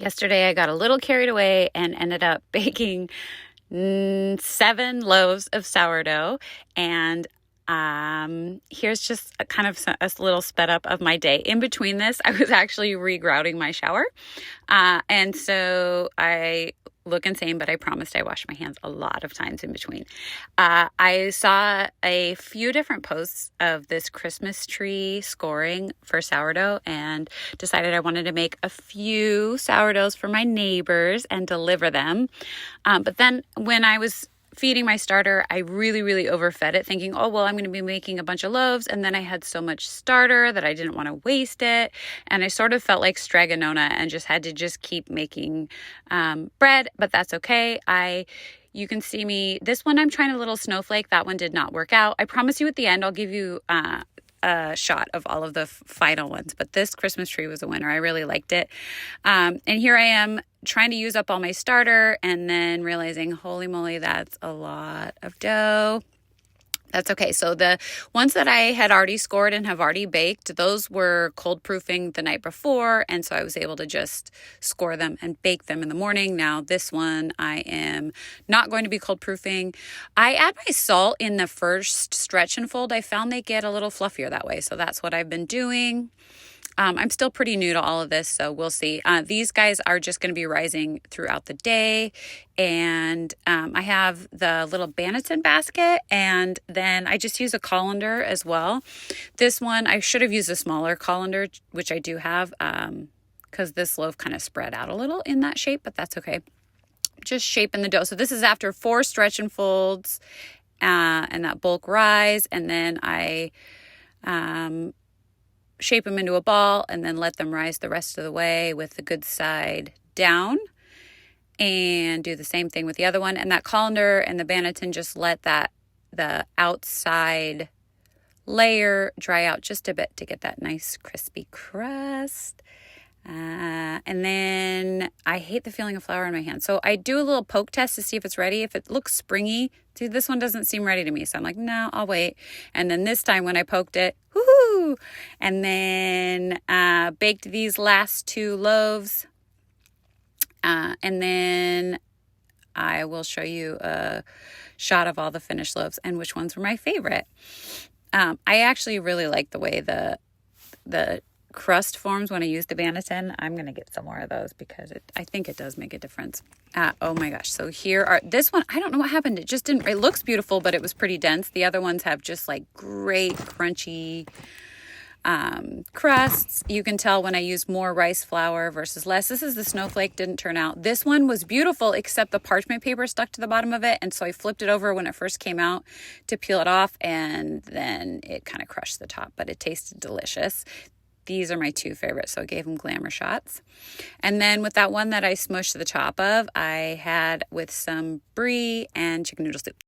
Yesterday, I got a little carried away and ended up baking 7 loaves of sourdough. And here's just a little sped up of my day. In between this, I was actually regrouting my shower. And so I look insane, but I promised I washed my hands a lot of times in between. I saw a few different posts of this Christmas tree scoring for sourdough and decided I wanted to make a few sourdoughs for my neighbors and deliver them. But then when I was feeding my starter, I really overfed it, thinking, oh, well, I'm going to be making a bunch of loaves. And then I had so much starter that I didn't want to waste it. And I sort of felt like Straganona and just had to keep making bread, but that's okay. You can see me, this one I'm trying a little snowflake. That one did not work out. I promise you at the end, I'll give you a shot of all of the final ones, but this Christmas tree was a winner. I really liked it. And here I am trying to use up all my starter and then realizing, holy moly, that's a lot of dough. That's okay. So the ones that I had already scored and have already baked, those were cold proofing the night before. And so I was able to just score them and bake them in the morning. Now this one I am not going to be cold proofing. I add my salt in the first stretch and fold. I found they get a little fluffier that way. So that's what I've been doing. I'm still pretty new to all of this, so we'll see. These guys are just going to be rising throughout the day. And I have the little Banneton basket, and then I just use a colander as well. This one, I should have used a smaller colander, which I do have, because this loaf kind of spread out a little in that shape, but that's okay. Just shaping the dough. So this is after 4 stretch and folds and that bulk rise, and then I shape them into a ball and then let them rise the rest of the way with the good side down, and do the same thing with the other one. And that colander and the Banneton just let the outside layer dry out just a bit to get that nice crispy crust. And then I hate the feeling of flour in my hand. So I do a little poke test to see if it's ready. If it looks springy, see, this one doesn't seem ready to me. So I'm like, no, I'll wait. And then this time when I poked it, woohoo! And then baked these last 2 loaves. And then I will show you a shot of all the finished loaves and which ones were my favorite. I actually really like the way the crust forms when I use the Banneton. I'm going to get some more of those because I think it does make a difference. Oh my gosh. So this one, I don't know what happened. It looks beautiful, but it was pretty dense. The other ones have just like great crunchy crusts. You can tell when I use more rice flour versus less. This is the snowflake, didn't turn out. This one was beautiful, except the parchment paper stuck to the bottom of it. And so I flipped it over when it first came out to peel it off, and then it kind of crushed the top, but it tasted delicious. These are my 2 favorites, so I gave them glamour shots. And then with that one that I smushed the top of, I had with some brie and chicken noodle soup.